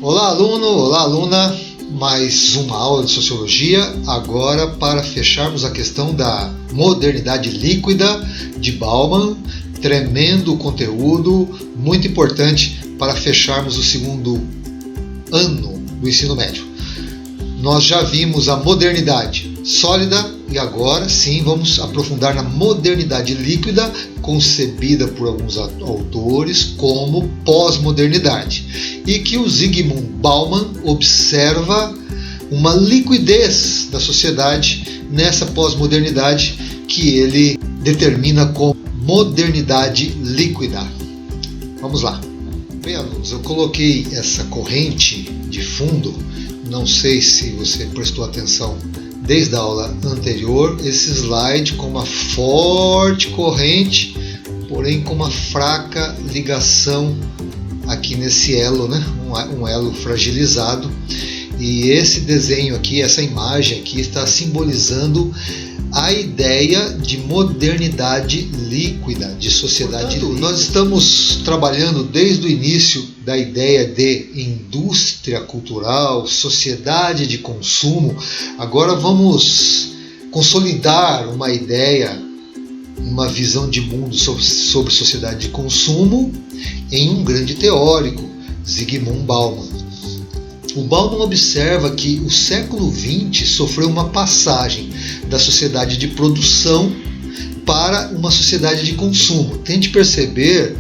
Olá, aluno! Olá, aluna! Mais uma aula de Sociologia, agora para fecharmos a questão da modernidade líquida de Bauman. Tremendo conteúdo, muito importante para fecharmos o segundo ano do ensino médio. Nós já vimos a modernidade sólida e agora sim vamos aprofundar na modernidade líquida, concebida por alguns autores como pós-modernidade, e que o Zygmunt Bauman observa uma liquidez da sociedade nessa pós-modernidade que ele determina como modernidade líquida. Vamos lá. Bem, alunos, eu coloquei essa corrente de fundo, não sei se você prestou atenção desde a aula anterior, esse slide com uma forte corrente, porém com uma fraca ligação aqui nesse elo, né? Um elo fragilizado. E esse desenho aqui, essa imagem aqui está simbolizando a ideia de modernidade líquida, de sociedade líquida. Nós estamos trabalhando desde o início da ideia de indústria cultural, sociedade de consumo. Agora vamos consolidar uma ideia, uma visão de mundo sobre sociedade de consumo em um grande teórico, Zygmunt Bauman. O Bauman observa que o século XX sofreu uma passagem da sociedade de produção para uma sociedade de consumo. Tente perceber,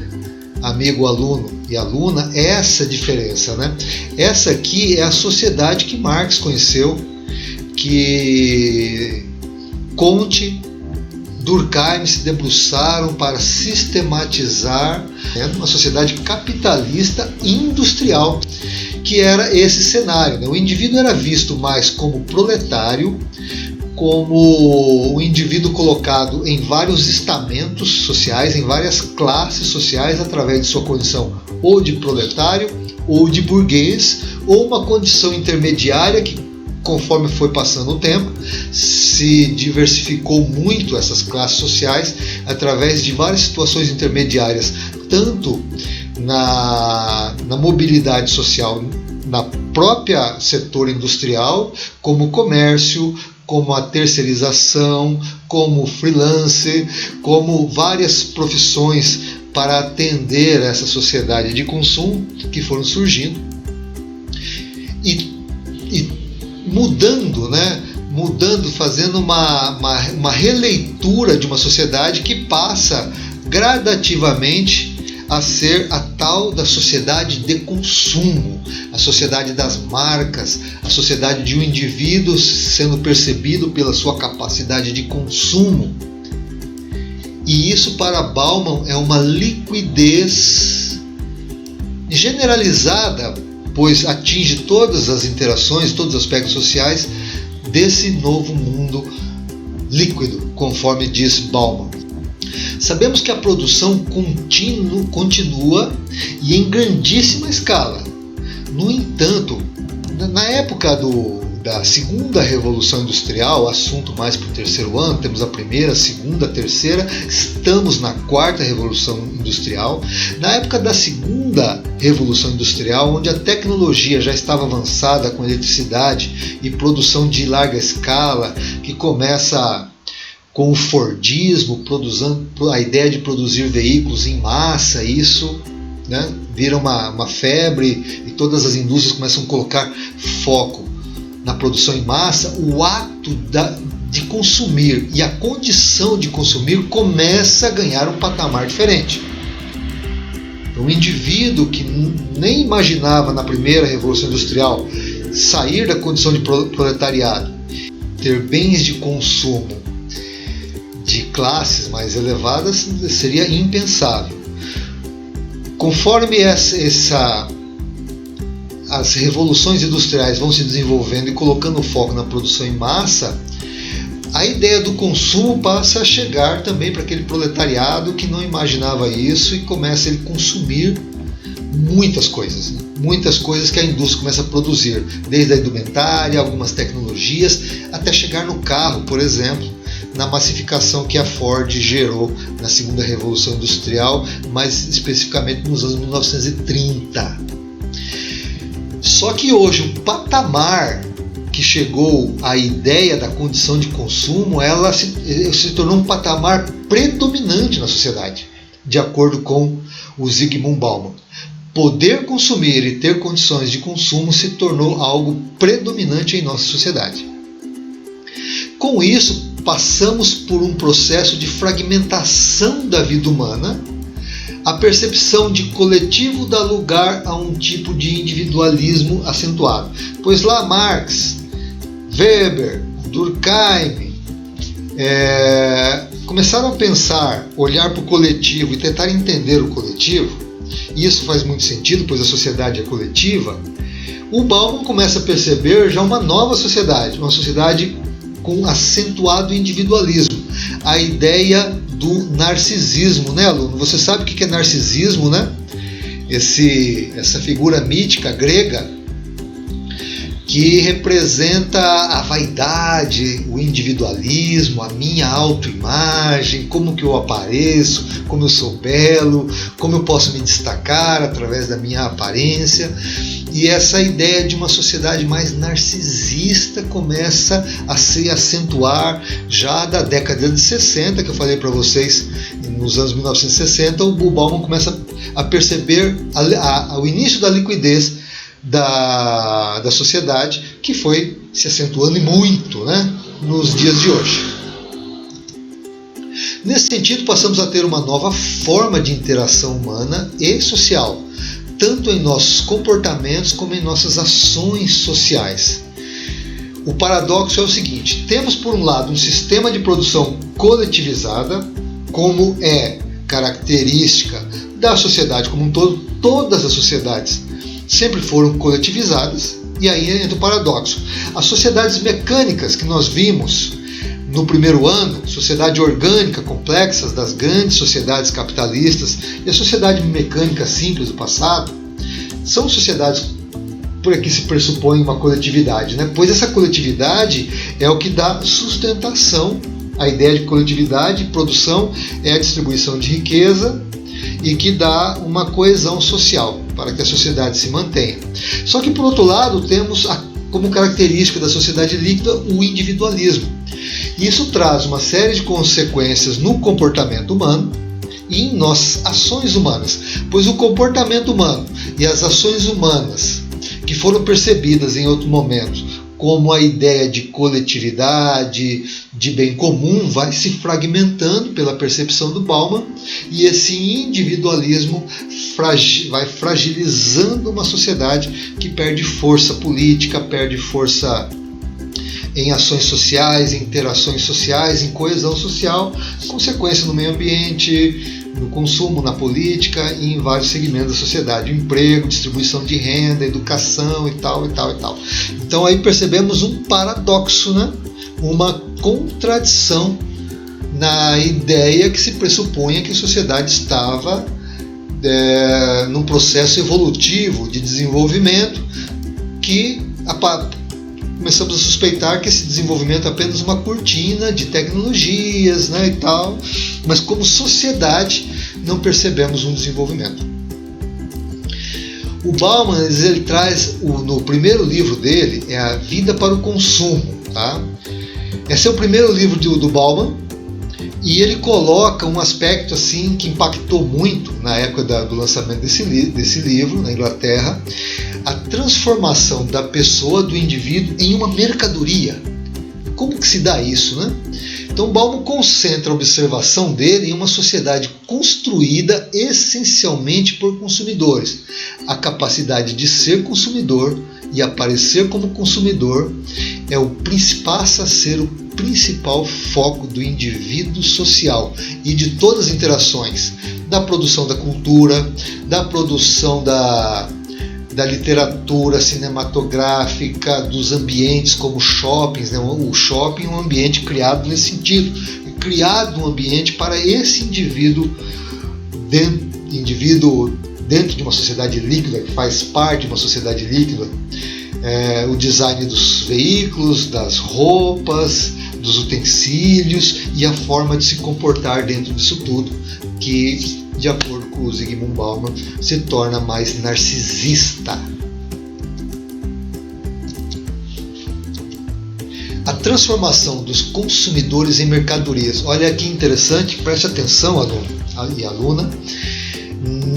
amigo aluno e aluna, essa diferença, né? Essa aqui é a sociedade que Marx conheceu, que Comte, Durkheim se debruçaram para sistematizar uma sociedade capitalista industrial, que era esse cenário, né? O indivíduo era visto mais como proletário, como um indivíduo colocado em vários estamentos sociais, em várias classes sociais, através de sua condição ou de proletário, ou de burguês, ou uma condição intermediária que, conforme foi passando o tempo, se diversificou muito essas classes sociais através de várias situações intermediárias, tanto na mobilidade social na própria setor industrial, como comércio, como a terceirização, como freelance, como várias profissões para atender essa sociedade de consumo que foram surgindo e mudando, né? Fazendo uma releitura de uma sociedade que passa gradativamente a ser a tal da sociedade de consumo, a sociedade das marcas, a sociedade de um indivíduo sendo percebido pela sua capacidade de consumo. E isso para Bauman é uma liquidez generalizada, pois atinge todas as interações, todos os aspectos sociais desse novo mundo líquido, conforme diz Bauman. Sabemos que a produção continua e em grandíssima escala. No entanto, na época da segunda revolução industrial, assunto mais para o terceiro ano, temos a primeira, a segunda, a terceira, estamos na quarta revolução industrial. Na época da segunda revolução industrial, onde a tecnologia já estava avançada com eletricidade e produção de larga escala, que começa com o Fordismo, a ideia de produzir veículos em massa, isso, né, vira uma febre e todas as indústrias começam a colocar foco na produção em massa. O ato de consumir e a condição de consumir começa a ganhar um patamar diferente. Um indivíduo que nem imaginava na primeira revolução industrial sair da condição de proletariado, ter bens de consumo de classes mais elevadas, seria impensável. Conforme as revoluções industriais vão se desenvolvendo e colocando foco na produção em massa, a ideia do consumo passa a chegar também para aquele proletariado que não imaginava isso e começa a consumir muitas coisas que a indústria começa a produzir, desde a indumentária, algumas tecnologias, até chegar no carro, por exemplo, na massificação que a Ford gerou na segunda revolução industrial, mais especificamente nos anos 1930. Só que hoje o patamar que chegou à ideia da condição de consumo, ela se tornou um patamar predominante na sociedade, de acordo com o Zygmunt Bauman. Poder consumir e ter condições de consumo se tornou algo predominante em nossa sociedade. Com isso, passamos por um processo de fragmentação da vida humana. A percepção de coletivo dá lugar a um tipo de individualismo acentuado. Pois lá Marx, Weber, Durkheim começaram a pensar, olhar para o coletivo e tentar entender o coletivo, e isso faz muito sentido, pois a sociedade é coletiva. O Bauman começa a perceber já uma nova sociedade, uma sociedade com acentuado individualismo. A ideia do narcisismo, né, aluno? Você sabe o que é narcisismo, né? Essa figura mítica grega que representa a vaidade, o individualismo, a minha autoimagem, como que eu apareço, como eu sou belo, como eu posso me destacar através da minha aparência. E essa ideia de uma sociedade mais narcisista começa a se acentuar já da década de 60, que eu falei para vocês, nos anos 1960, o Bauman começa a perceber o início da liquidez da sociedade, que foi se acentuando muito, né, nos dias de hoje. Nesse sentido, passamos a ter uma nova forma de interação humana e social, tanto em nossos comportamentos como em nossas ações sociais. O paradoxo é o seguinte: temos por um lado um sistema de produção coletivizada, como é característica da sociedade como um todo. Todas as sociedades sempre foram coletivizadas, e aí entra o paradoxo. As sociedades mecânicas que nós vimos no primeiro ano, sociedade orgânica complexas das grandes sociedades capitalistas e a sociedade mecânica simples do passado, são sociedades por aqui se pressupõe uma coletividade, né? Pois essa coletividade é o que dá sustentação. A ideia de coletividade e produção é a distribuição de riqueza e que dá uma coesão social para que a sociedade se mantenha. Só que, por outro lado, temos como característica da sociedade líquida o individualismo. Isso traz uma série de consequências no comportamento humano e em nossas ações humanas, pois o comportamento humano e as ações humanas que foram percebidas em outro momento como a ideia de coletividade, de bem comum, vai se fragmentando pela percepção do Bauman, e esse individualismo vai fragilizando uma sociedade que perde força política, perde força em ações sociais, em interações sociais, em coesão social, consequência no meio ambiente, no consumo, na política e em vários segmentos da sociedade, emprego, distribuição de renda, educação e tal, e tal, e tal. Então aí percebemos um paradoxo, né? Uma contradição na ideia que se pressupunha que a sociedade estava num processo evolutivo de desenvolvimento, que começamos a suspeitar que esse desenvolvimento é apenas uma cortina de tecnologias, né, e tal, mas como sociedade não percebemos um desenvolvimento. O Bauman ele traz, no primeiro livro dele, é A Vida para o Consumo. Tá? Esse é o primeiro livro do Bauman, e ele coloca um aspecto assim que impactou muito na época do lançamento desse livro, na Inglaterra, a transformação da pessoa, do indivíduo, em uma mercadoria. Como que se dá isso, né? Então Bauman concentra a observação dele em uma sociedade construída essencialmente por consumidores. A capacidade de ser consumidor e aparecer como consumidor passa a ser o principal foco do indivíduo social e de todas as interações, da produção da cultura, da produção da literatura cinematográfica, dos ambientes como shoppings, né? O shopping é um ambiente criado nesse sentido, criado um ambiente para esse indivíduo dentro de uma sociedade líquida, que faz parte de uma sociedade líquida. O design dos veículos, das roupas, dos utensílios e a forma de se comportar dentro disso tudo, que, de acordo com o Zygmunt Bauman, se torna mais narcisista. A transformação dos consumidores em mercadorias. Olha que interessante, preste atenção, aluno e aluna,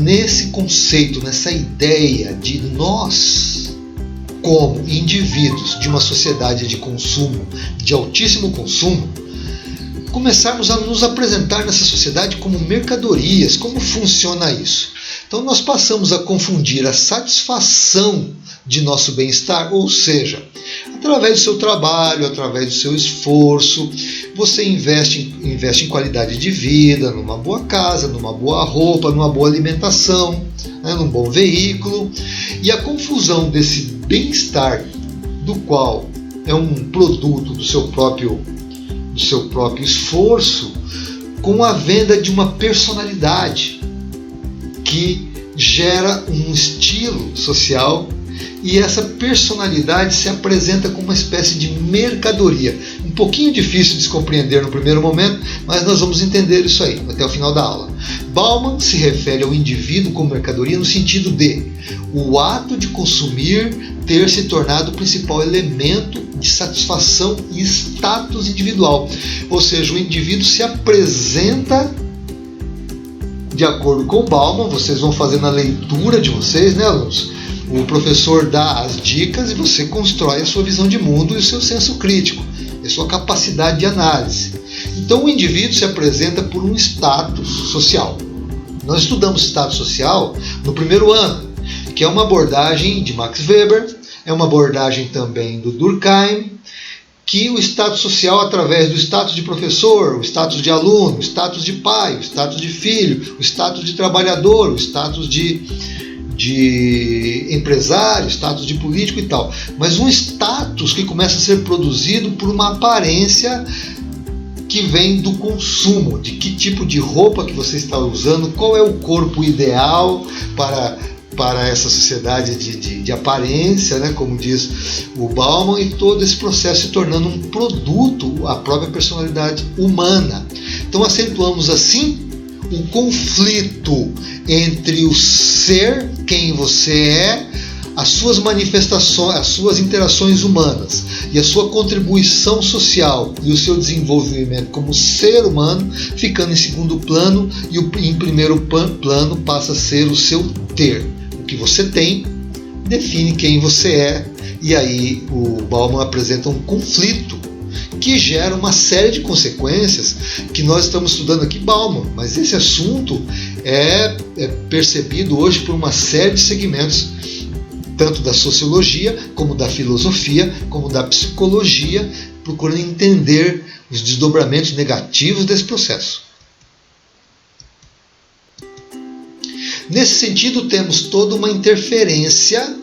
nesse conceito, nessa ideia de nós, como indivíduos de uma sociedade de consumo, de altíssimo consumo, começarmos a nos apresentar nessa sociedade como mercadorias. Como funciona isso? Então nós passamos a confundir a satisfação de nosso bem-estar, ou seja, através do seu trabalho, através do seu esforço, você investe em qualidade de vida, numa boa casa, numa boa roupa, numa boa alimentação, né, num bom veículo, e a confusão desse bem-estar, do qual é um produto do seu próprio esforço, com a venda de uma personalidade que gera um estilo social, e essa personalidade se apresenta como uma espécie de mercadoria. Um pouquinho difícil de se compreender no primeiro momento, mas nós vamos entender isso aí até o final da aula. Bauman se refere ao indivíduo como mercadoria no sentido de o ato de consumir ter se tornado o principal elemento de satisfação e status individual. Ou seja, o indivíduo se apresenta, de acordo com Bauman, vocês vão fazendo a leitura de vocês, né, alunos? O professor dá as dicas e você constrói a sua visão de mundo e o seu senso crítico, a sua capacidade de análise. Então o indivíduo se apresenta por um status social. Nós estudamos status social no primeiro ano, que é uma abordagem de Max Weber, é uma abordagem também do Durkheim, que o status social, através do status de professor, o status de aluno, o status de pai, o status de filho, o status de trabalhador, o status de empresário, status de político e tal, mas um status que começa a ser produzido por uma aparência que vem do consumo, de que tipo de roupa que você está usando, qual é o corpo ideal para essa sociedade de aparência, né, como diz o Bauman, e todo esse processo se tornando um produto, a própria personalidade humana. Então acentuamos assim o conflito entre o ser, quem você é, as suas manifestações, as suas interações humanas e a sua contribuição social e o seu desenvolvimento como ser humano, ficando em segundo plano, e em primeiro plano passa a ser o seu ter. O que você tem define quem você é, e aí o Bauman apresenta um conflito que gera uma série de consequências que nós estamos estudando aqui, Bauman, mas esse assunto é percebido hoje por uma série de segmentos, tanto da sociologia, como da filosofia, como da psicologia, procurando entender os desdobramentos negativos desse processo. Nesse sentido, temos toda uma interferência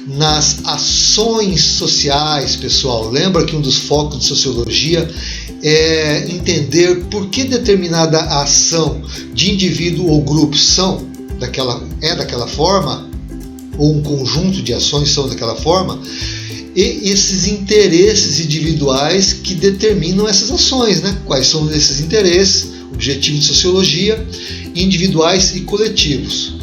nas ações sociais, pessoal. Lembra que um dos focos de sociologia é entender por que determinada ação de indivíduo ou grupo é daquela forma, ou um conjunto de ações são daquela forma, e esses interesses individuais que determinam essas ações, né? Quais são esses interesses, objetivo de sociologia, individuais e coletivos.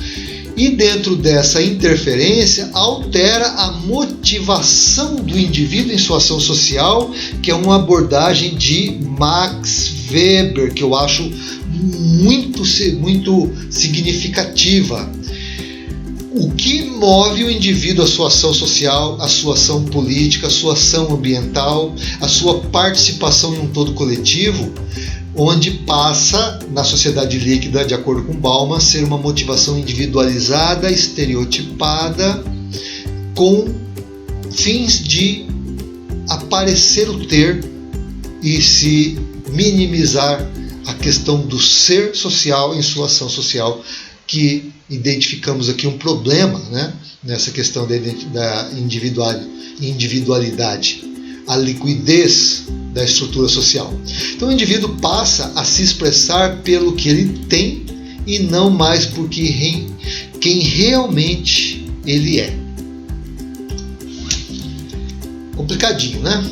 E dentro dessa interferência altera a motivação do indivíduo em sua ação social, que é uma abordagem de Max Weber, que eu acho muito significativa. O que move o indivíduo, a sua ação social, a sua ação política, a sua ação ambiental, a sua participação em um todo coletivo, onde passa, na sociedade líquida, de acordo com Bauman, a ser uma motivação individualizada, estereotipada, com fins de aparecer o ter e se minimizar a questão do ser social em sua ação social que identificamos aqui um problema, né, nessa questão da individualidade, a liquidez da estrutura social. Então o indivíduo passa a se expressar pelo que ele tem e não mais por quem realmente ele é. Complicadinho, né?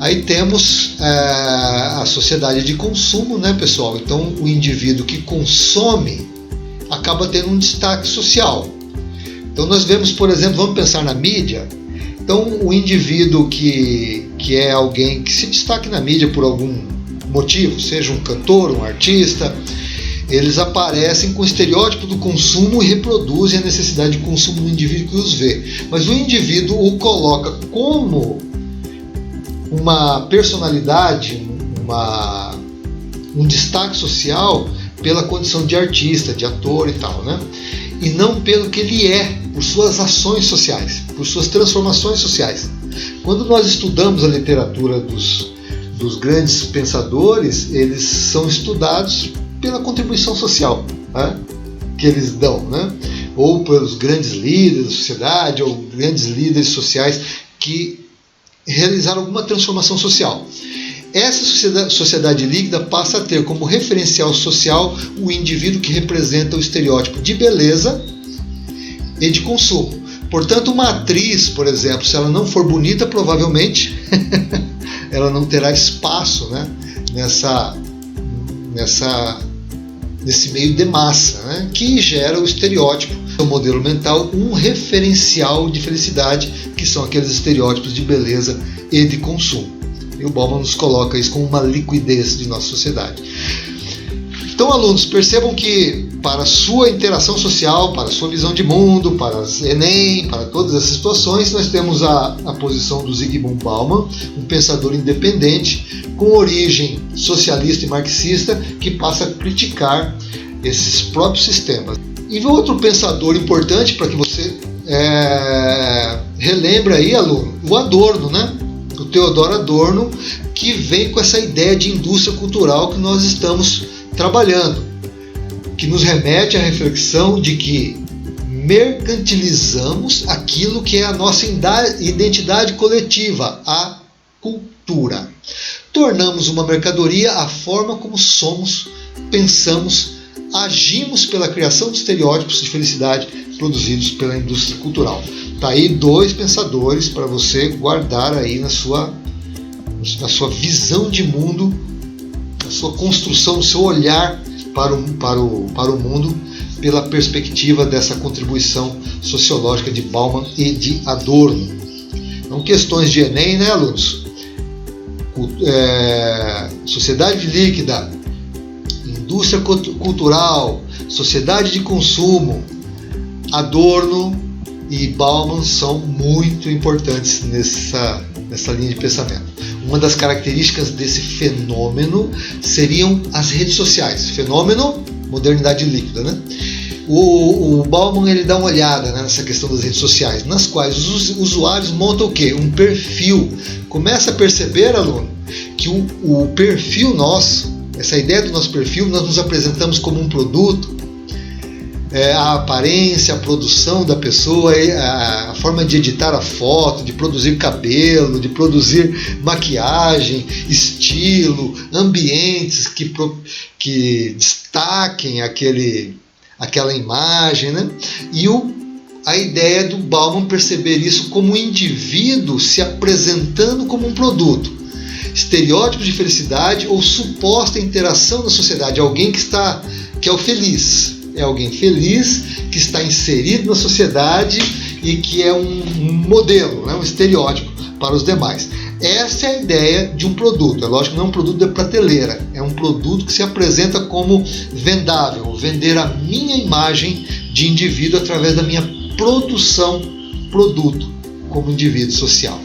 Aí temos a sociedade de consumo, né, pessoal? Então o indivíduo que consome acaba tendo um destaque social. Então nós vemos, por exemplo, vamos pensar na mídia. Então o indivíduo que é alguém que se destaque na mídia por algum motivo, seja um cantor, um artista, eles aparecem com o estereótipo do consumo e reproduzem a necessidade de consumo do indivíduo que os vê. Mas o indivíduo o coloca como uma personalidade, um destaque social pela condição de artista, de ator e tal, né? E não pelo que ele é, por suas ações sociais, por suas transformações sociais. Quando nós estudamos a literatura dos grandes pensadores, eles são estudados pela contribuição social, né, que eles dão, né? Ou pelos grandes líderes da sociedade, ou grandes líderes sociais que realizaram alguma transformação social. Essa sociedade líquida passa a ter como referencial social o indivíduo que representa o estereótipo de beleza e de consumo. Portanto, uma atriz, por exemplo, se ela não for bonita, provavelmente ela não terá espaço, né, nesse meio de massa, né, que gera o estereótipo, o modelo mental, um referencial de felicidade, que são aqueles estereótipos de beleza e de consumo. E o Bauman nos coloca isso como uma liquidez de nossa sociedade. Então, alunos, percebam que para a sua interação social, para a sua visão de mundo, para as Enem, para todas essas situações, nós temos a posição do Zygmunt Bauman, um pensador independente, com origem socialista e marxista, que passa a criticar esses próprios sistemas. E outro pensador importante para que você relembre aí, aluno, o Adorno, né? O Theodor Adorno, que vem com essa ideia de indústria cultural que nós estamos trabalhando, que nos remete à reflexão de que mercantilizamos aquilo que é a nossa identidade coletiva, a cultura. Tornamos uma mercadoria a forma como somos, pensamos, agimos pela criação de estereótipos de felicidade produzidos pela indústria cultural. Tá aí dois pensadores para você guardar aí na sua visão de mundo, na sua construção, no seu olhar para o mundo, pela perspectiva dessa contribuição sociológica de Bauman e de Adorno. Então, questões de Enem, né, alunos? Sociedade líquida, indústria cultural, sociedade de consumo, Adorno e Bauman são muito importantes nessa linha de pensamento. Uma das características desse fenômeno seriam as redes sociais. Fenômeno, modernidade líquida, né? O Bauman ele dá uma olhada, né, nessa questão das redes sociais, nas quais os usuários montam o quê? Um perfil. Começa a perceber, aluno, que o perfil nosso, essa ideia do nosso perfil, nós nos apresentamos como um produto. A aparência, a produção da pessoa, a forma de editar a foto, de produzir cabelo, de produzir maquiagem, estilo, ambientes que destaquem aquela imagem, né? E a ideia do Bauman perceber isso como um indivíduo se apresentando como um produto. Estereótipos de felicidade ou suposta interação na sociedade, alguém que é o feliz. É alguém feliz, que está inserido na sociedade e que é um modelo, né, um estereótipo para os demais. Essa é a ideia de um produto. É lógico que não é um produto de prateleira, é um produto que se apresenta como vendável, vender a minha imagem de indivíduo através da minha produção produto como indivíduo social.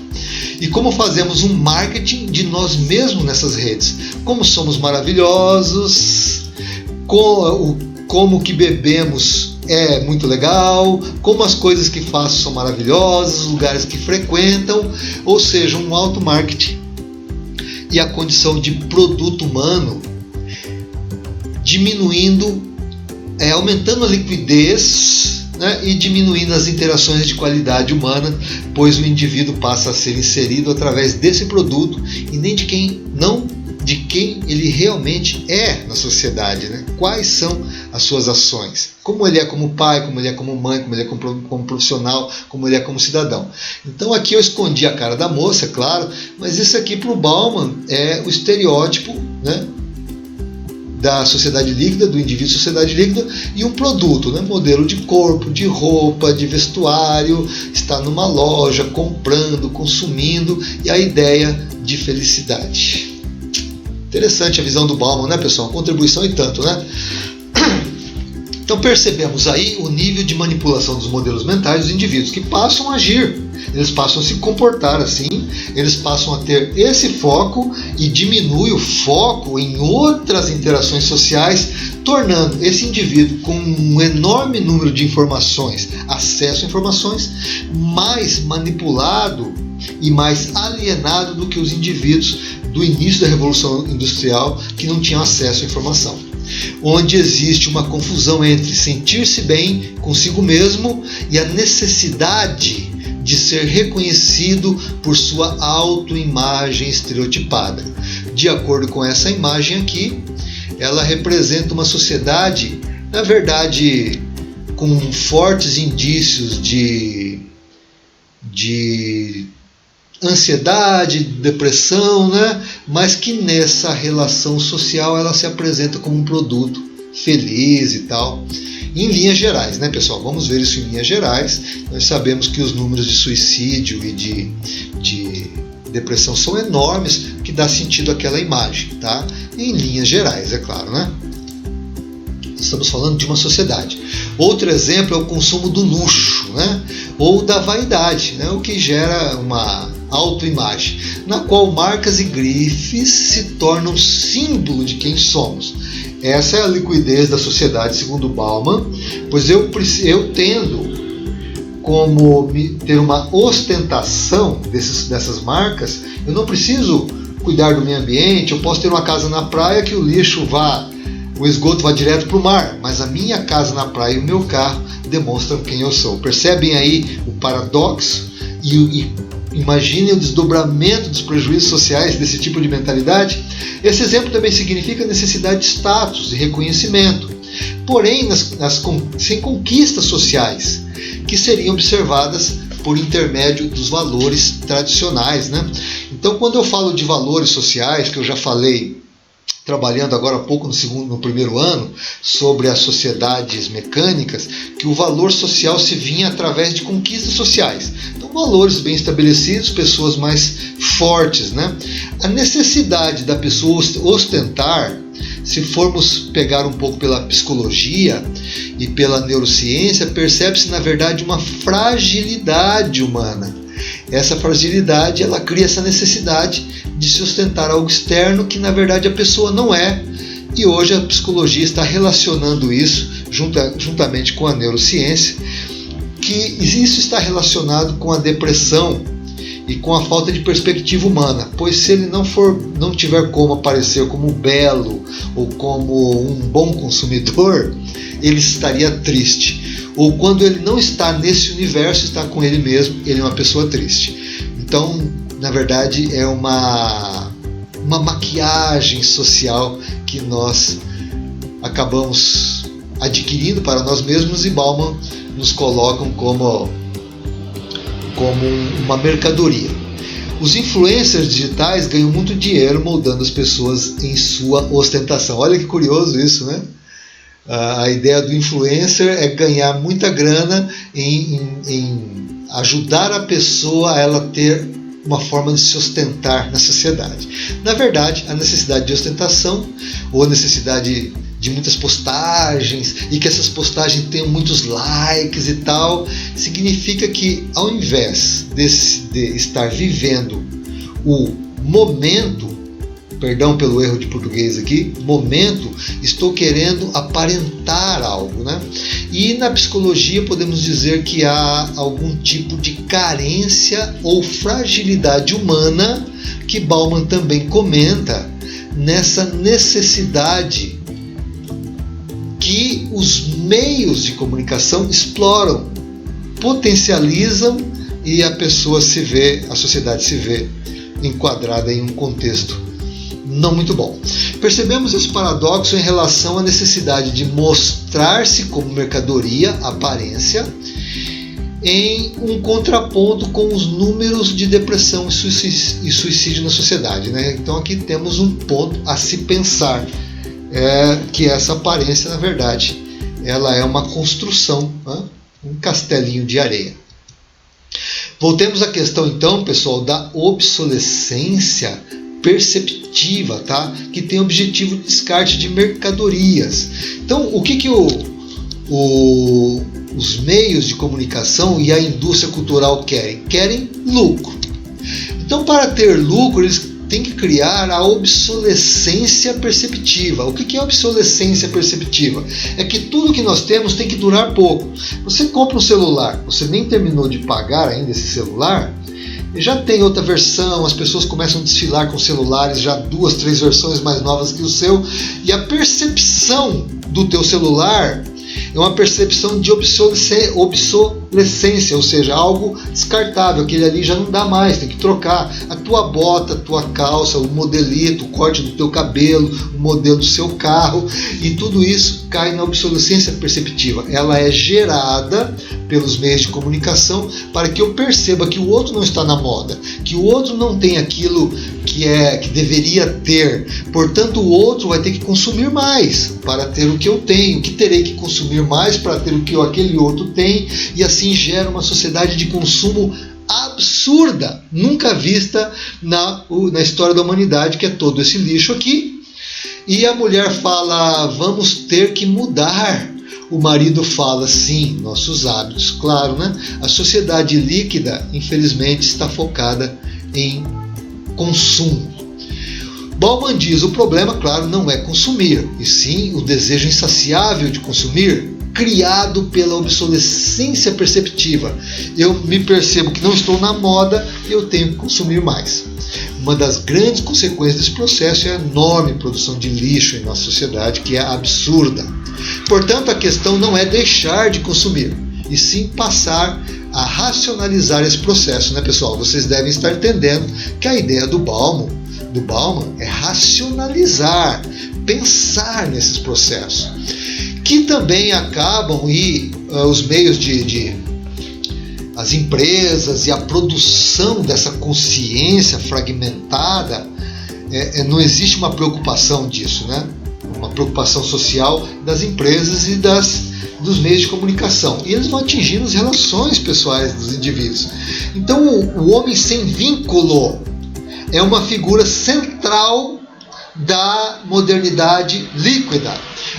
E como fazemos um marketing de nós mesmos nessas redes. Como somos maravilhosos, como que bebemos é muito legal, como as coisas que faço são maravilhosas, os lugares que frequentam, ou seja, um auto-marketing. E a condição de produto humano diminuindo aumentando a liquidez, né, e diminuindo as interações de qualidade humana, pois o indivíduo passa a ser inserido através desse produto e nem de quem ele realmente é na sociedade, né? Quais são as suas ações, como ele é como pai, como ele é como mãe, como ele é como profissional, como ele é como cidadão. Então aqui eu escondi a cara da moça, claro, mas isso aqui para o Bauman é o estereótipo, né, da sociedade líquida, do indivíduo sociedade líquida, e um produto, né? Modelo de corpo, de roupa, de vestuário, está numa loja, comprando, consumindo, e a ideia de felicidade. Interessante a visão do Bauman, né, pessoal? Contribuição e tanto, né? Então percebemos aí o nível de manipulação dos modelos mentais dos indivíduos, que passam a agir, eles passam a se comportar assim, eles passam a ter esse foco e diminui o foco em outras interações sociais, tornando esse indivíduo com um enorme número de informações, acesso a informações, mais manipulado e mais alienado do que os indivíduos do início da Revolução Industrial, que não tinham acesso à informação. Onde existe uma confusão entre sentir-se bem consigo mesmo e a necessidade de ser reconhecido por sua autoimagem estereotipada. De acordo com essa imagem aqui, ela representa uma sociedade, na verdade, com fortes indícios de ansiedade, depressão, né? Mas que nessa relação social ela se apresenta como um produto feliz e tal. Em linhas gerais, né, pessoal? Vamos ver isso em linhas gerais. Nós sabemos que os números de suicídio e de depressão são enormes, que dá sentido àquela imagem, tá? Em linhas gerais, é claro, né? Estamos falando de uma sociedade. Outro exemplo é o consumo do luxo, né? Ou da vaidade, né? O que gera uma autoimagem, na qual marcas e grifes se tornam símbolo de quem somos. Essa é a liquidez da sociedade, segundo Bauman, pois eu tendo como ter uma ostentação dessas marcas, eu não preciso cuidar do meio ambiente, eu posso ter uma casa na praia que o esgoto vá direto para o mar, mas a minha casa na praia e o meu carro demonstram quem eu sou. Percebem aí o paradoxo e imaginem o desdobramento dos prejuízos sociais desse tipo de mentalidade? Esse exemplo também significa a necessidade de status e reconhecimento, porém sem conquistas sociais, que seriam observadas por intermédio dos valores tradicionais, né? Então, quando eu falo de valores sociais, que eu já falei trabalhando agora há pouco no primeiro ano, sobre as sociedades mecânicas, que o valor social se vinha através de conquistas sociais. Então, valores bem estabelecidos, pessoas mais fortes, né? A necessidade da pessoa ostentar, se formos pegar um pouco pela psicologia e pela neurociência, percebe-se, na verdade, uma fragilidade humana. Essa fragilidade, ela cria essa necessidade de sustentar algo externo que na verdade a pessoa não é, e hoje a psicologia está relacionando isso juntamente com a neurociência, que isso está relacionado com a depressão e com a falta de perspectiva humana, pois se ele não tiver como aparecer como belo ou como um bom consumidor, ele estaria triste. Ou quando ele não está nesse universo, está com ele mesmo, ele é uma pessoa triste. Então, na verdade, é uma maquiagem social que nós acabamos adquirindo para nós mesmos, e Bauman nos colocam como uma mercadoria. Os influencers digitais ganham muito dinheiro moldando as pessoas em sua ostentação. Olha que curioso isso, né? A ideia do influencer é ganhar muita grana em ajudar a pessoa a ela ter uma forma de se ostentar na sociedade. Na verdade, a necessidade de ostentação, ou a necessidade de muitas postagens, e que essas postagens tenham muitos likes e tal, significa que ao invés de estar vivendo o momento, perdão pelo erro de português aqui, momento, estou querendo aparentar algo, né? E na psicologia podemos dizer que há algum tipo de carência ou fragilidade humana, que Bauman também comenta, nessa necessidade que os meios de comunicação exploram, potencializam e a pessoa se vê, a sociedade se vê enquadrada em um contexto não muito bom. Percebemos esse paradoxo em relação à necessidade de mostrar-se como mercadoria, aparência, em um contraponto com os números de depressão e suicídio na sociedade, né? Então aqui temos um ponto a se pensar, que essa aparência, na verdade, ela é uma construção, né? Um castelinho de areia. Voltemos à questão então, pessoal, da obsolescência perceptiva, tá? Que tem o objetivo de descarte de mercadorias. Então, o que os meios de comunicação e a indústria cultural querem? Querem lucro. Então, para ter lucro, eles têm que criar a obsolescência perceptiva. O que é obsolescência perceptiva? É que tudo que nós temos tem que durar pouco. Você compra um celular, você nem terminou de pagar ainda esse celular, já tem outra versão, as pessoas começam a desfilar com celulares, já 2, 3 versões mais novas que o seu, e a percepção do teu celular é uma percepção de obsolescência, ou seja, algo descartável, aquele ali já não dá mais, tem que trocar. A tua bota, a tua calça, o modelito, o corte do teu cabelo, o modelo do seu carro, e tudo isso cai na obsolescência perceptiva. Ela é gerada pelos meios de comunicação para que eu perceba que o outro não está na moda, que o outro não tem aquilo que deveria ter, portanto o outro vai ter que consumir mais para ter o que eu tenho, que terei que consumir mais para ter o que aquele outro tem, e assim gera uma sociedade de consumo absurda, nunca vista na história da humanidade, que é todo esse lixo aqui. E a mulher fala, vamos ter que mudar. O marido fala, sim, nossos hábitos, claro, né? A sociedade líquida, infelizmente, está focada em consumo. Bauman diz, o problema, claro, não é consumir, e sim o desejo insaciável de consumir, criado pela obsolescência perceptiva. Eu me percebo que não estou na moda e eu tenho que consumir mais. Uma das grandes consequências desse processo é a enorme produção de lixo em nossa sociedade, que é absurda. Portanto, a questão não é deixar de consumir, e sim passar a racionalizar esse processo, né, pessoal? Vocês devem estar entendendo que a ideia do Bauman é racionalizar, pensar nesses processos, que também acabam os meios as empresas e a produção dessa consciência fragmentada, não existe uma preocupação disso, né? Uma preocupação social das empresas e dos meios de comunicação. E eles vão atingindo as relações pessoais dos indivíduos. Então, o homem sem vínculo é uma figura central da modernidade líquida.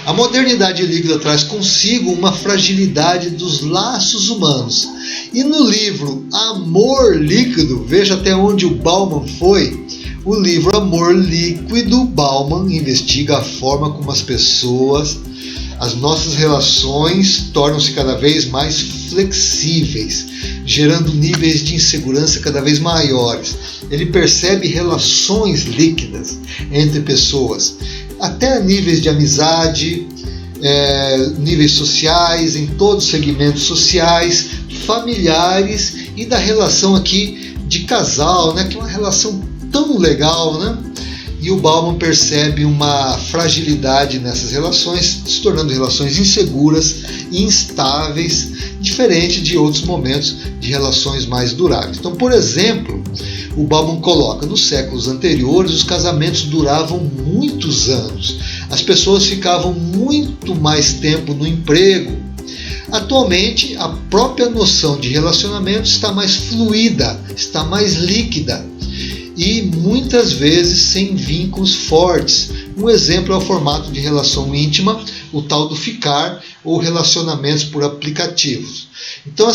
A modernidade líquida traz consigo uma fragilidade dos laços humanos. E no livro Amor Líquido, veja até onde o Bauman foi, o livro Amor Líquido, Bauman investiga a forma como as pessoas, as nossas relações tornam-se cada vez mais flexíveis, gerando níveis de insegurança cada vez maiores. Ele percebe relações líquidas entre pessoas, até níveis de amizade, níveis sociais, em todos os segmentos sociais, familiares e da relação aqui de casal, né, que é uma relação tão legal, né? E o Bauman percebe uma fragilidade nessas relações, se tornando relações inseguras e instáveis, diferente de outros momentos de relações mais duráveis. Então, por exemplo, o Bauman coloca, nos séculos anteriores, os casamentos duravam muitos anos, as pessoas ficavam muito mais tempo no emprego. Atualmente, a própria noção de relacionamento está mais fluida, está mais líquida, e muitas vezes sem vínculos fortes. Um exemplo é o formato de relação íntima, o tal do ficar, ou relacionamentos por aplicativos. Então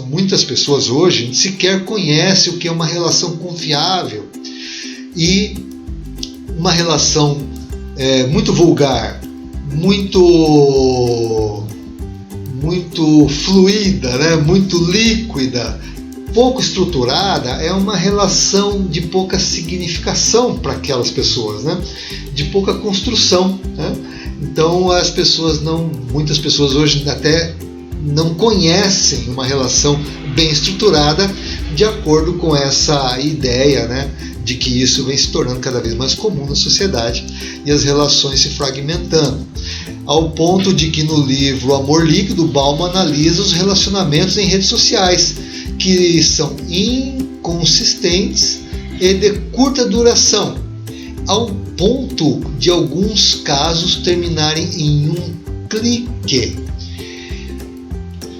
muitas pessoas hoje sequer conhecem o que é uma relação confiável e uma relação muito vulgar, muito fluida, né? Muito líquida, pouco estruturada, é uma relação de pouca significação para aquelas pessoas, né? De pouca construção, né? Então, Então muitas pessoas hoje até não conhecem uma relação bem estruturada, de acordo com essa ideia, né, de que isso vem se tornando cada vez mais comum na sociedade e as relações se fragmentando. Ao ponto de que no livro Amor Líquido, Bauman analisa os relacionamentos em redes sociais, que são inconsistentes e de curta duração, ao ponto de alguns casos terminarem em um clique.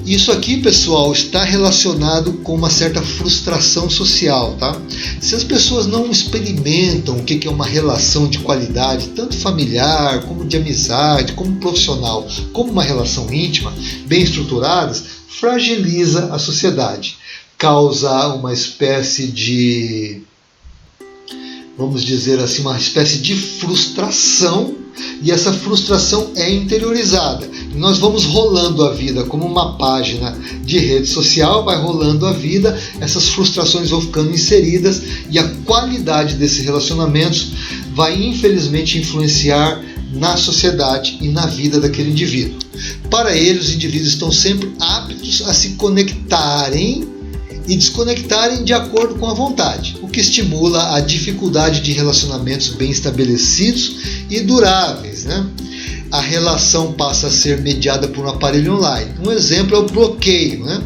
Isso aqui, pessoal, está relacionado com uma certa frustração social, tá? Se as pessoas não experimentam o que é uma relação de qualidade, tanto familiar, como de amizade, como profissional, como uma relação íntima, bem estruturadas, fragiliza a sociedade, causa uma espécie de, vamos dizer assim, uma espécie de frustração, e essa frustração é interiorizada. Nós vamos rolando a vida como uma página de rede social, vai rolando a vida, essas frustrações vão ficando inseridas e a qualidade desses relacionamentos vai infelizmente influenciar na sociedade e na vida daquele indivíduo. Para ele, os indivíduos estão sempre aptos a se conectarem e desconectarem de acordo com a vontade, o que estimula a dificuldade de relacionamentos bem estabelecidos e duráveis, né? A relação passa a ser mediada por um aparelho online. Um exemplo é o bloqueio, né?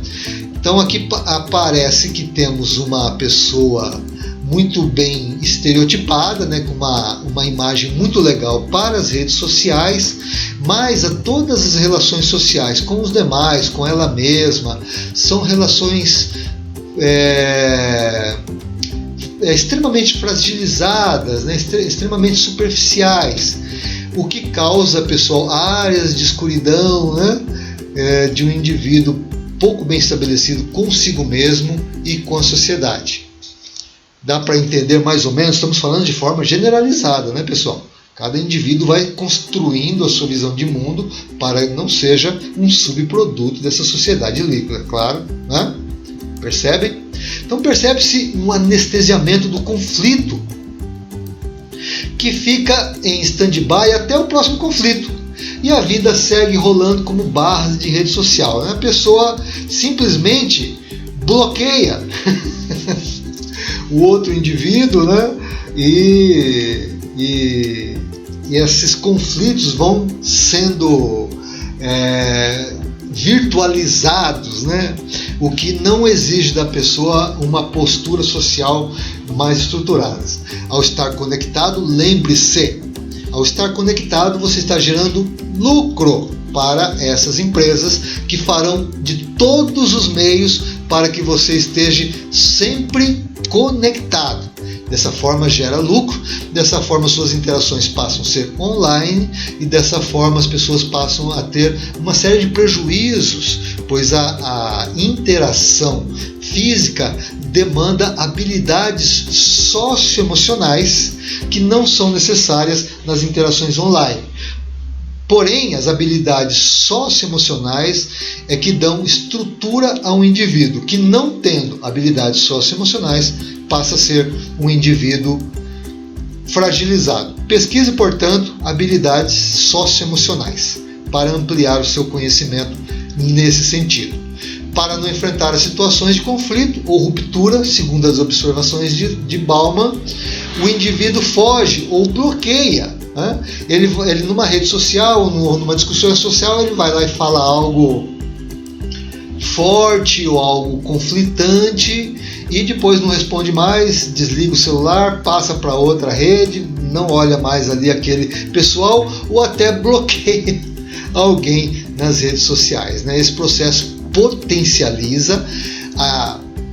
Então aqui aparece que temos uma pessoa muito bem estereotipada, né, com uma imagem muito legal para as redes sociais, mas a todas as relações sociais com os demais, com ela mesma, são relações extremamente fragilizadas, né, extremamente superficiais, o que causa, pessoal, áreas de escuridão, né, de um indivíduo pouco bem estabelecido consigo mesmo e com a sociedade. Dá para entender mais ou menos? Estamos falando de forma generalizada, né, pessoal? Cada indivíduo vai construindo a sua visão de mundo para que não seja um subproduto dessa sociedade líquida, claro, né? Percebem? Então percebe-se um anestesiamento do conflito que fica em stand-by até o próximo conflito. E a vida segue rolando como barras de rede social, né? A pessoa simplesmente bloqueia o outro indivíduo, né? E esses conflitos vão sendo virtualizados, né? O que não exige da pessoa uma postura social mais estruturada. Ao estar conectado, lembre-se, ao estar conectado você está gerando lucro para essas empresas que farão de todos os meios para que você esteja sempre conectado. Dessa forma gera lucro, dessa forma suas interações passam a ser online e dessa forma as pessoas passam a ter uma série de prejuízos, pois a interação física demanda habilidades socioemocionais que não são necessárias nas interações online. Porém, as habilidades socioemocionais é que dão estrutura a um indivíduo que, não tendo habilidades socioemocionais, passa a ser um indivíduo fragilizado. Pesquise, portanto, habilidades socioemocionais para ampliar o seu conhecimento nesse sentido. Para não enfrentar as situações de conflito ou ruptura, segundo as observações de Bauman, o indivíduo foge ou bloqueia. Ele numa rede social, numa discussão social, ele vai lá e fala algo forte ou algo conflitante e depois não responde mais, desliga o celular, passa para outra rede, não olha mais ali aquele pessoal ou até bloqueia alguém nas redes sociais, né? Esse processo potencializa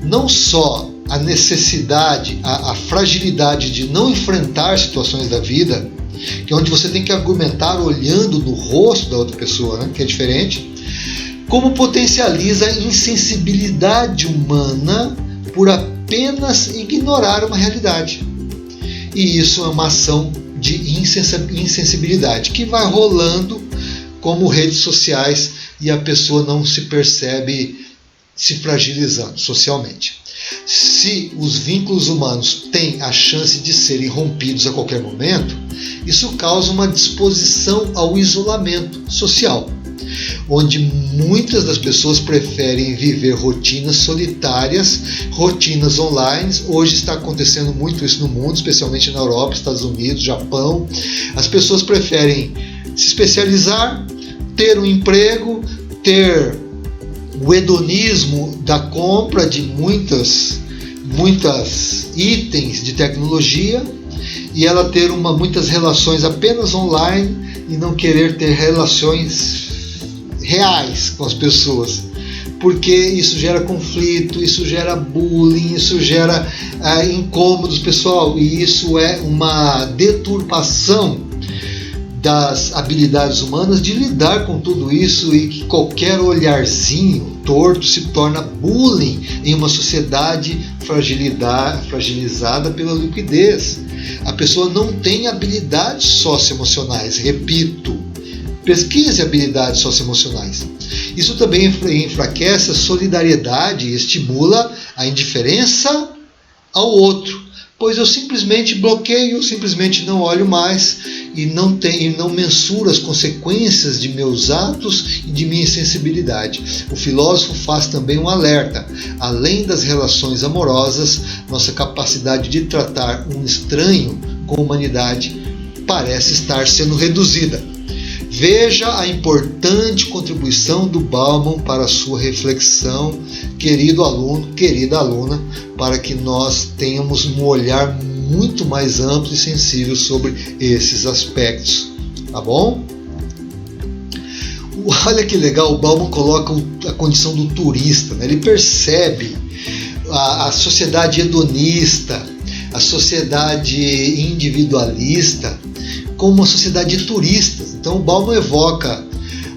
não só a necessidade, a fragilidade de não enfrentar situações da vida, que é onde você tem que argumentar olhando no rosto da outra pessoa, né, que é diferente, como potencializa a insensibilidade humana por apenas ignorar uma realidade. E isso é uma ação de insensibilidade que vai rolando como redes sociais e a pessoa não se percebe se fragilizando socialmente. se os vínculos humanos têm a chance de serem rompidos a qualquer momento, isso causa uma disposição ao isolamento social, onde muitas das pessoas preferem viver rotinas solitárias, rotinas online. Hoje está acontecendo muito isso no mundo, especialmente na Europa, Estados Unidos, Japão. As pessoas preferem se especializar, ter um emprego, ter o hedonismo da compra de muitas itens de tecnologia, e ela ter muitas relações apenas online e não querer ter relações reais com as pessoas, porque isso gera conflito, isso gera bullying, isso gera incômodos, pessoal, e isso é uma deturpação das habilidades humanas de lidar com tudo isso, e que qualquer olharzinho torto se torna bullying em uma sociedade fragilizada pela liquidez. A pessoa não tem habilidades socioemocionais, repito, pesquise habilidades socioemocionais. Isso também enfraquece a solidariedade e estimula a indiferença ao outro, pois eu simplesmente bloqueio, eu simplesmente não olho mais e não mensuro as consequências de meus atos e de minha insensibilidade. O filósofo faz também um alerta. Além das relações amorosas, nossa capacidade de tratar um estranho com humanidade parece estar sendo reduzida. Veja a importante contribuição do Bauman para a sua reflexão, querido aluno, querida aluna, para que nós tenhamos um olhar muito mais amplo e sensível sobre esses aspectos. Tá bom? Olha que legal, o Bauman coloca a condição do turista, né? Ele percebe a sociedade hedonista, a sociedade individualista, como uma sociedade de turistas. Então o Bauman evoca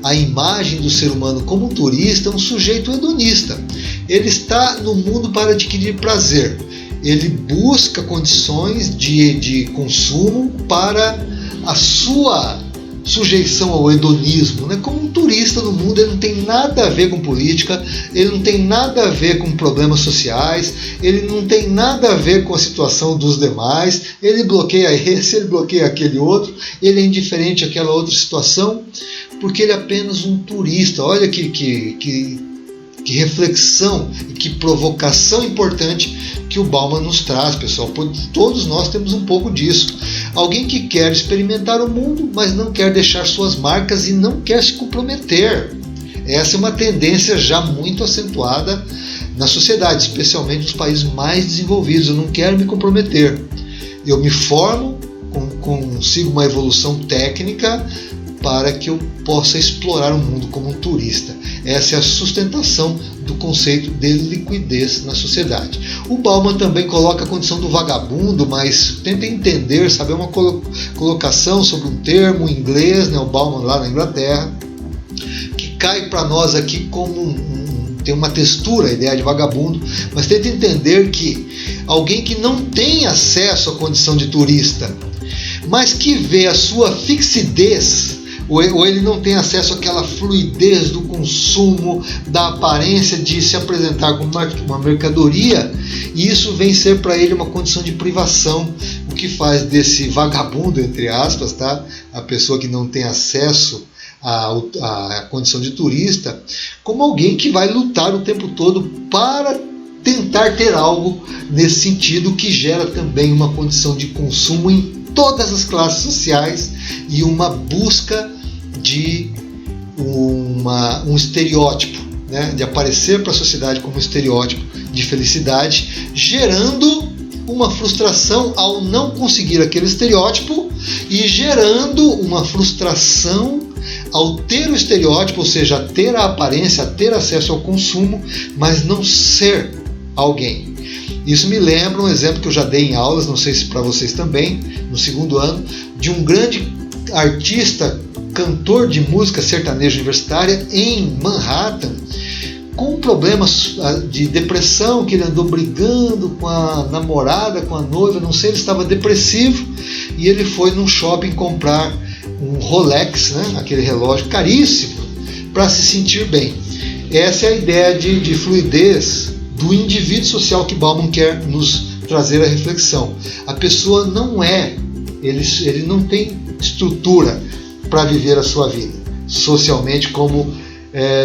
a imagem do ser humano como um turista, um sujeito hedonista. Ele está no mundo para adquirir prazer. Ele busca condições de consumo para a sua sujeição ao hedonismo, né? Como um turista no mundo, ele não tem nada a ver com política, ele não tem nada a ver com problemas sociais, ele não tem nada a ver com a situação dos demais, ele bloqueia esse, ele bloqueia aquele outro, ele é indiferente àquela outra situação, porque ele é apenas um turista. Olha que reflexão e que provocação importante que o Bauman nos traz, pessoal. Todos nós temos um pouco disso. Alguém que quer experimentar o mundo, mas não quer deixar suas marcas e não quer se comprometer. Essa é uma tendência já muito acentuada na sociedade, especialmente nos países mais desenvolvidos. Eu não quero me comprometer. Eu me formo, consigo uma evolução técnica para que eu possa explorar o mundo como um turista. Essa é a sustentação do conceito de liquidez na sociedade. O Bauman também coloca a condição do vagabundo, mas tenta entender, sabe, é uma colocação sobre um termo em inglês, né, o Bauman lá na Inglaterra, que cai para nós aqui como tem uma textura, a ideia de vagabundo, mas tenta entender que alguém que não tem acesso à condição de turista, mas que vê a sua fixidez, ou ele não tem acesso àquela fluidez do consumo, da aparência de se apresentar como uma mercadoria, e isso vem ser para ele uma condição de privação, o que faz desse vagabundo, entre aspas, tá? A pessoa que não tem acesso à condição de turista, como alguém que vai lutar o tempo todo para tentar ter algo nesse sentido, que gera também uma condição de consumo em todas as classes sociais e uma busca de um estereótipo, né, de aparecer para a sociedade como um estereótipo de felicidade, gerando uma frustração ao não conseguir aquele estereótipo e gerando uma frustração ao ter o estereótipo, ou seja, ter a aparência, ter acesso ao consumo, mas não ser alguém. Isso me lembra um exemplo que eu já dei em aulas, não sei se para vocês também, no segundo ano, de um grande artista, cantor de música sertaneja universitária em Manhattan, com problemas de depressão, que ele andou brigando com a namorada, com a noiva, não sei, ele estava depressivo, e ele foi num shopping comprar um Rolex, né, aquele relógio caríssimo, para se sentir bem. Essa é a ideia de fluidez do indivíduo social que Bauman quer nos trazer a reflexão. A pessoa não é, ele não tem estrutura para viver a sua vida socialmente como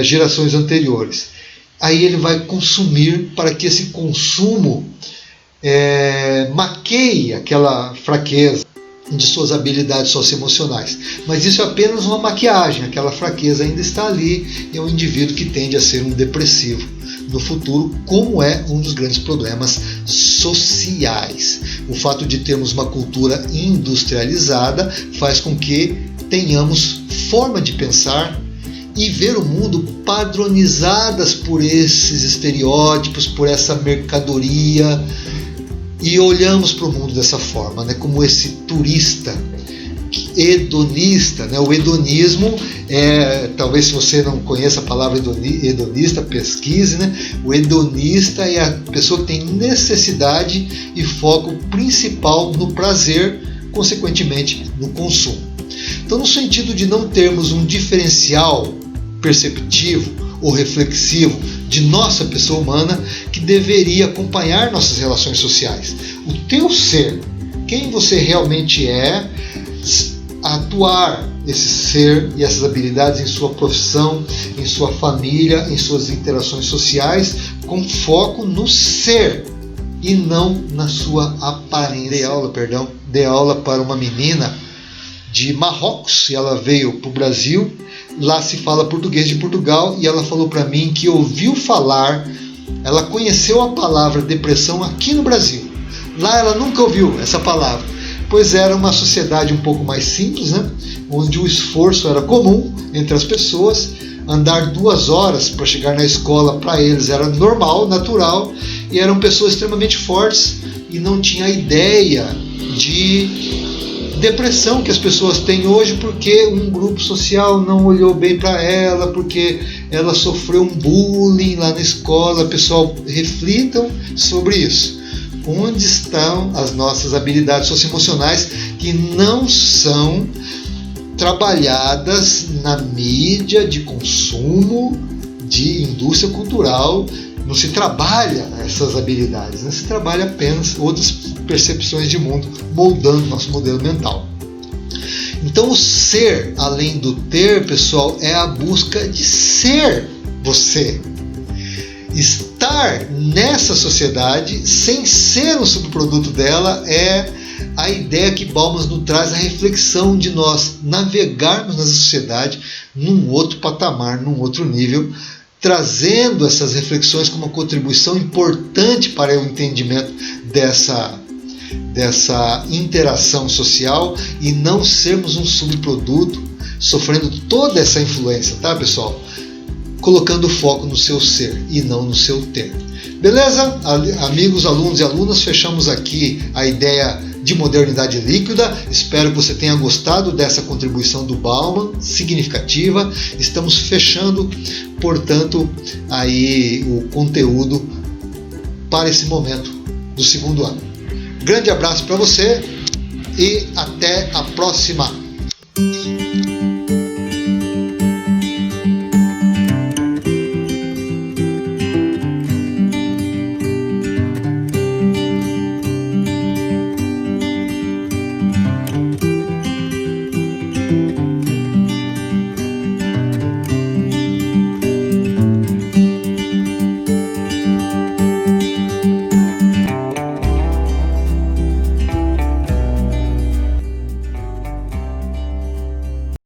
gerações anteriores. Aí ele vai consumir para que esse consumo maqueie aquela fraqueza de suas habilidades socioemocionais. Mas isso é apenas uma maquiagem, aquela fraqueza ainda está ali e é um indivíduo que tende a ser um depressivo no futuro, como é um dos grandes problemas sociais. O fato de termos uma cultura industrializada faz com que tenhamos forma de pensar e ver o mundo padronizadas por esses estereótipos, por essa mercadoria, e olhamos para o mundo dessa forma, né, como esse turista hedonista. Né? O hedonismo talvez se você não conheça a palavra hedonista, pesquise, né? O hedonista é a pessoa que tem necessidade e foco principal no prazer, consequentemente no consumo. Então, no sentido de não termos um diferencial perceptivo ou reflexivo de nossa pessoa humana que deveria acompanhar nossas relações sociais. O teu ser, quem você realmente é, atuar esse ser e essas habilidades em sua profissão, em sua família, em suas interações sociais, com foco no ser e não na sua aparência. Dei aula para uma menina de Marrocos e ela veio para o Brasil. Lá se fala português de Portugal e ela falou para mim que ouviu falar, ela conheceu a palavra depressão aqui no Brasil. Lá ela nunca ouviu essa palavra, pois era uma sociedade um pouco mais simples, né? Onde o esforço era comum entre as pessoas. Andar 2 horas para chegar na escola para eles era normal, natural, e eram pessoas extremamente fortes e não tinha a ideia de depressão que as pessoas têm hoje porque um grupo social não olhou bem para ela, porque ela sofreu um bullying lá na escola. Pessoal, reflitam sobre isso. Onde estão as nossas habilidades socioemocionais que não são trabalhadas na mídia de consumo, de indústria cultural? Não se trabalha essas habilidades, né? Se trabalha apenas outras percepções de mundo, moldando nosso modelo mental. Então o ser, além do ter, pessoal, é a busca de ser você. Estar nessa sociedade sem ser um subproduto dela é a ideia que Bauman nos traz, a reflexão de nós navegarmos nessa sociedade num outro patamar, num outro nível, trazendo essas reflexões como uma contribuição importante para o entendimento dessa interação social e não sermos um subproduto sofrendo toda essa influência, tá, pessoal? Colocando foco no seu ser e não no seu ter. Beleza? Amigos, alunos e alunas, fechamos aqui a ideia de modernidade líquida. Espero que você tenha gostado dessa contribuição do Bauman, significativa. Estamos fechando, portanto, aí o conteúdo para esse momento do 2º ano. Grande abraço para você e até a próxima!